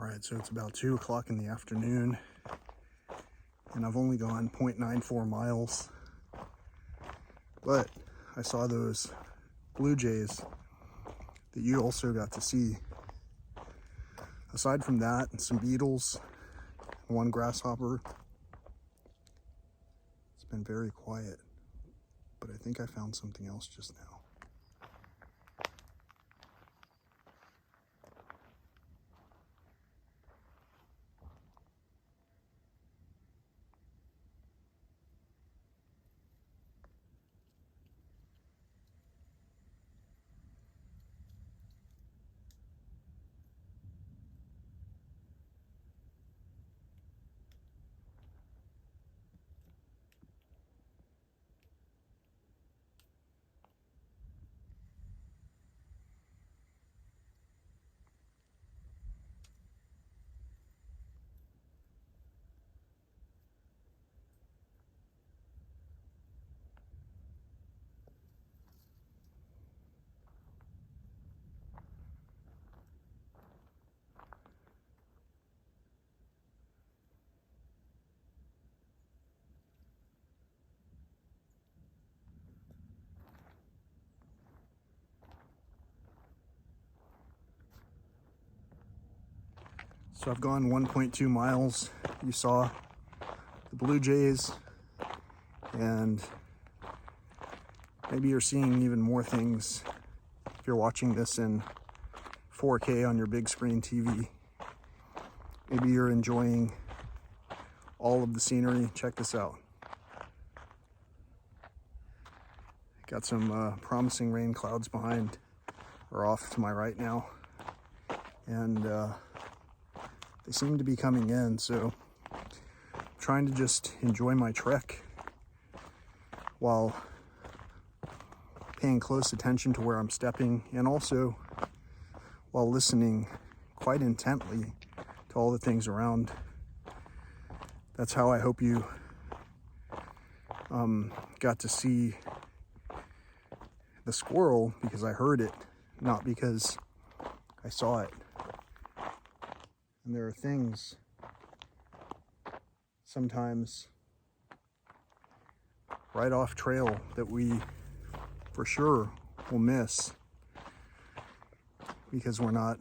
Alright, so it's about 2 o'clock in the afternoon, and I've only gone 0.94 miles, but I saw those blue jays that you also got to see. Aside from that, and some beetles, one grasshopper, it's been very quiet, but I think I found something else just now. So I've gone 1.2 miles. You saw the blue jays, and maybe you're seeing even more things if you're watching this in 4K on your big screen TV. Maybe you're enjoying all of the scenery. Check this out. Got some promising rain clouds behind, or off to my right now, and they seem to be coming in, so I'm trying to just enjoy my trek while paying close attention to where I'm stepping, and also while listening quite intently to all the things around. That's how I hope you got to see the squirrel, because I heard it, not because I saw it. And there are things sometimes right off trail that we for sure will miss because we're not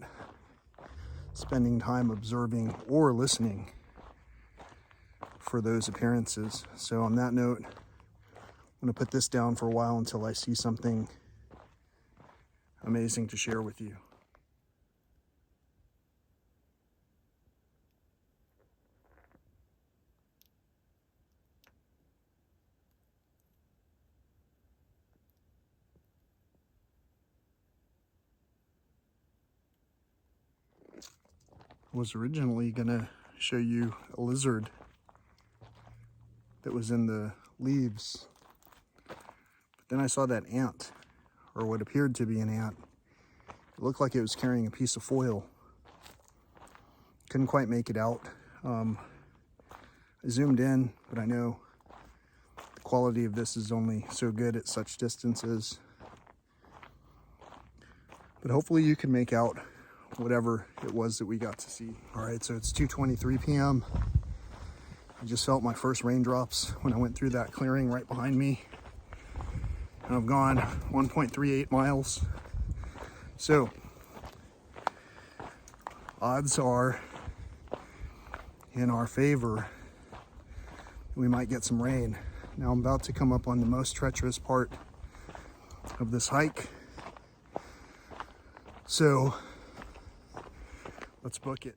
spending time observing or listening for those appearances. So on that note, I'm going to put this down for a while until I see something amazing to share with you. I was originally going to show you a lizard that was in the leaves, but then I saw that ant, or what appeared to be an ant. It looked like it was carrying a piece of foil. Couldn't quite make it out. I zoomed in, but I know the quality of this is only so good at such distances. But hopefully you can make out whatever it was that we got to see. All right, so it's 2:23 p.m. I just felt my first raindrops when I went through that clearing right behind me. And I've gone 1.38 miles. So, odds are in our favor we might get some rain. Now I'm about to come up on the most treacherous part of this hike. So, let's book it.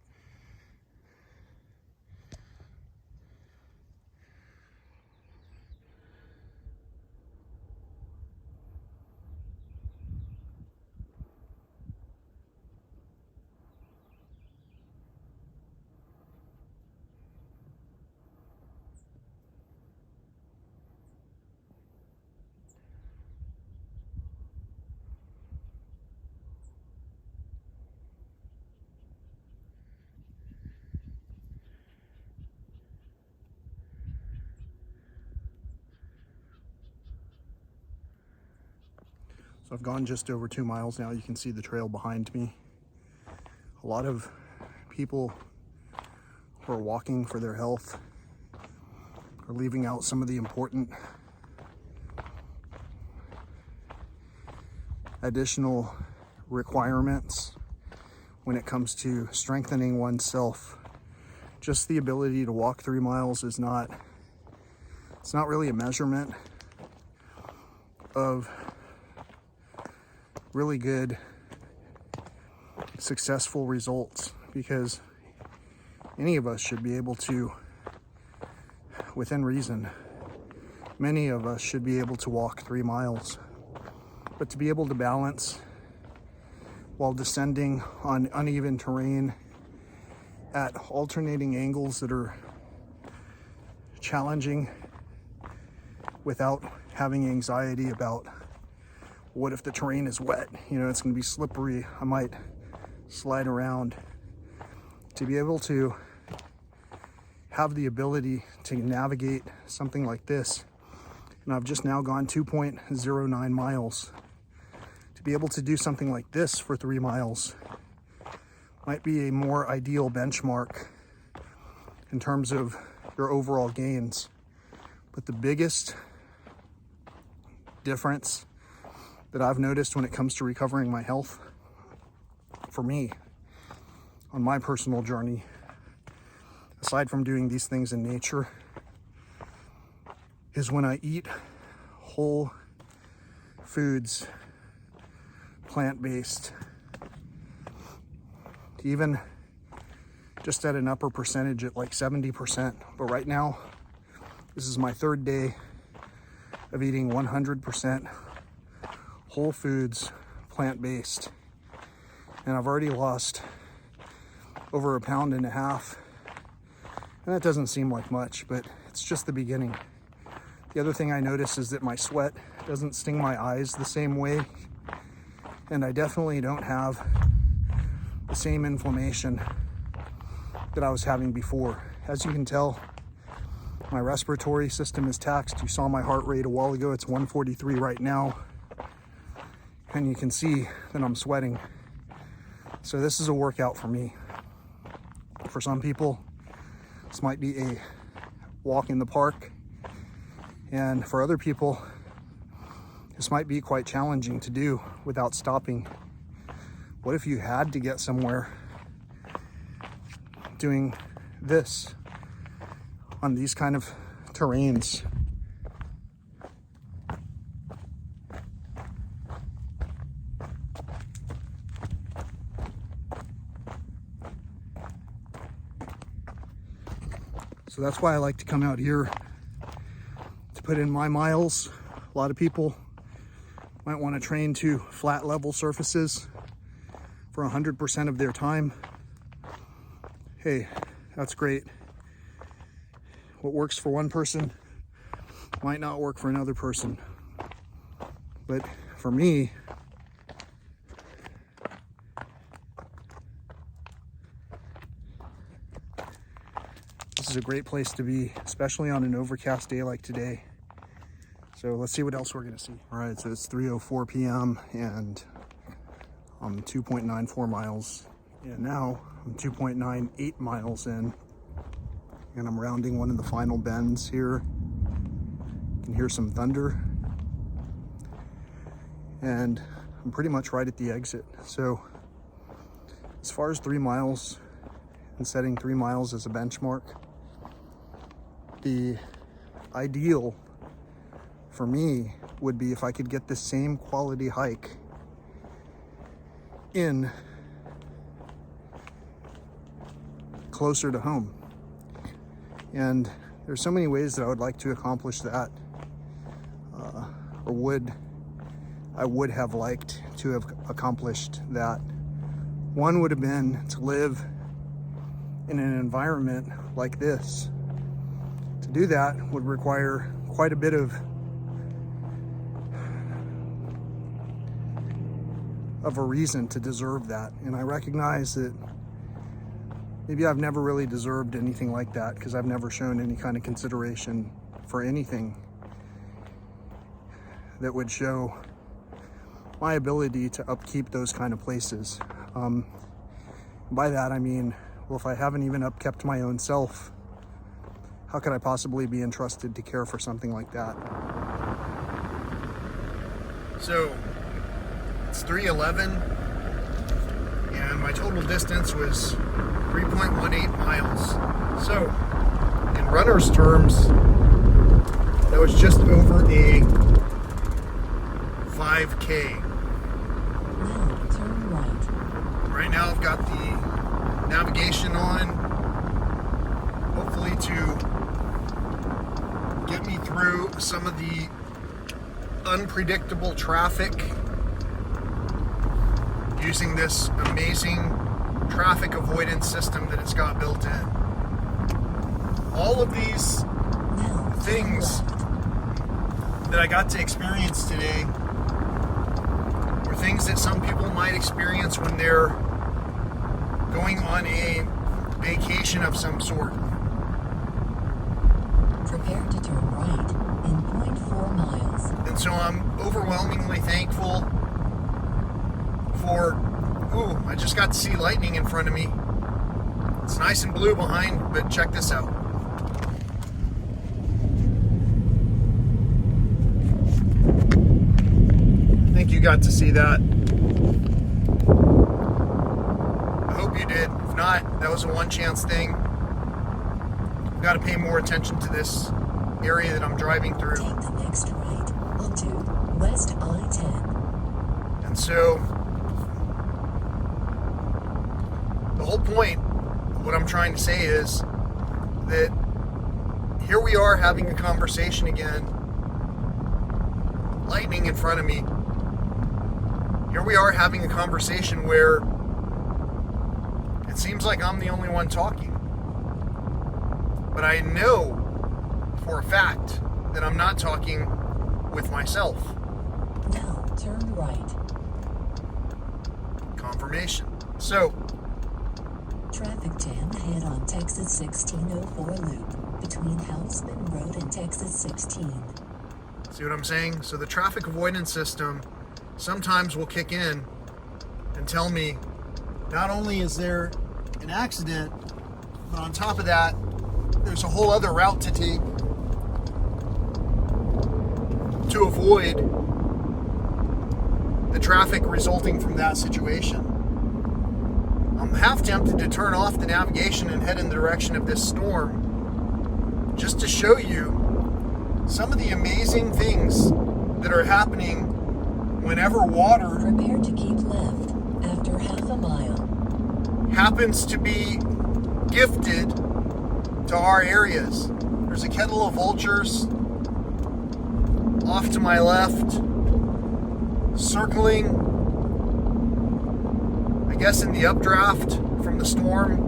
So I've gone just over 2 miles now. You can see the trail behind me. A lot of people who are walking for their health are leaving out some of the important additional requirements when it comes to strengthening oneself. Just the ability to walk 3 miles is not, it's not really a measurement of really good, successful results, because any of us should be able to, within reason, many of us should be able to walk 3 miles. But to be able to balance while descending on uneven terrain at alternating angles that are challenging without having anxiety about what if the terrain is wet, you know, it's going to be slippery, I might slide around. To be able to have the ability to navigate something like this, and I've just now gone 2.09 miles. To be able to do something like this for 3 miles might be a more ideal benchmark in terms of your overall gains. But the biggest difference that I've noticed when it comes to recovering my health, for me, on my personal journey, aside from doing these things in nature, is when I eat whole foods, plant-based, even just at an upper percentage at like 70%. But right now, this is my 3rd day of eating 100% whole foods, plant-based. And I've already lost over 1.5 pounds. And that doesn't seem like much, but it's just the beginning. The other thing I notice is that my sweat doesn't sting my eyes the same way. And I definitely don't have the same inflammation that I was having before. As you can tell, my respiratory system is taxed. You saw my heart rate a while ago. It's 143 right now. And you can see that I'm sweating. So this is a workout for me. For some people, this might be a walk in the park. And for other people, this might be quite challenging to do without stopping. What if you had to get somewhere doing this on these kind of terrains? So that's why I like to come out here to put in my miles. A lot of people might want to train to flat level surfaces for 100% of their time. Hey, that's great. What works for one person might not work for another person. But for me, this is a great place to be, especially on an overcast day like today. So let's see what else we're gonna see. All right, so it's 3:04 p.m. and I'm 2.94 miles. And now I'm 2.98 miles in, and I'm rounding one of the final bends here. You can hear some thunder. And I'm pretty much right at the exit. So as far as 3 miles and setting 3 miles as a benchmark, the ideal for me would be if I could get the same quality hike in closer to home. And there's so many ways that I would like to accomplish that, I would have liked to have accomplished that. One would have been to live in an environment like this. To do that would require quite a bit of a reason to deserve that. And I recognize that maybe I've never really deserved anything like that because I've never shown any kind of consideration for anything that would show my ability to upkeep those kind of places. By that I mean Well, if I haven't even upkept my own self, how could I possibly be entrusted to care for something like that? So, it's 3:11, and my total distance was 3.18 miles. So, in runner's terms, that was just over a 5K. Now turn right. Right now I've got the navigation on, hopefully to get me through some of the unpredictable traffic using this amazing traffic avoidance system that it's got built in. All of these things that I got to experience today were things that some people might experience when they're going on a vacation of some sort. Prepare to turn right in 0.4 miles. And so I'm overwhelmingly thankful for, I just got to see lightning in front of me. It's nice and blue behind, but check this out. I think you got to see that. I hope you did. If not, that was a one chance thing. I've got to pay more attention to this area that I'm driving through. Take the next right onto West I-10. And so, the whole point of what I'm trying to say is that here we are having a conversation again, lightning in front of me. Here we are having a conversation where it seems like I'm the only one talking. But I know for a fact that I'm not talking with myself. Now turn right. Confirmation. So, Traffic jam ahead on Texas 1604 loop between Houseman Road and Texas 16. see what I'm saying? So the traffic avoidance system sometimes will kick in and tell me not only is there an accident, but on top of that, there's a whole other route to take to avoid the traffic resulting from that situation. I'm half tempted to turn off the navigation and head in the direction of this storm just to show you some of the amazing things that are happening whenever water Prepare to keep left after half a mile. happens to be gifted to our areas. There's a kettle of vultures off to my left, circling, I guess in the updraft from the storm.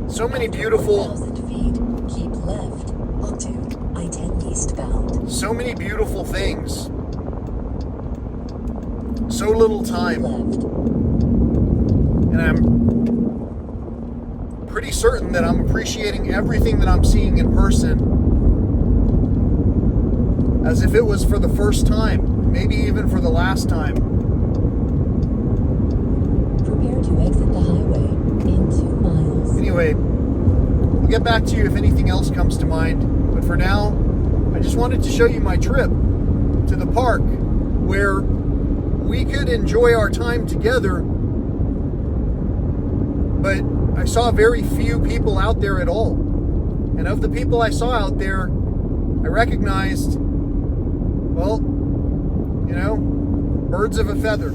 So many beautiful 1,000 feet, keep left onto I-10 eastbound. so many beautiful things. So little time. Left. And I'm pretty certain that I'm appreciating everything that I'm seeing in person as if it was for the first time, maybe even for the last time. Prepare to exit the highway in 2 miles. Anyway, I'll get back to you if anything else comes to mind. But for now, I just wanted to show you my trip to the park where we could enjoy our time together, but I saw very few people out there at all. And of the people I saw out there, I recognized, well, birds of a feather.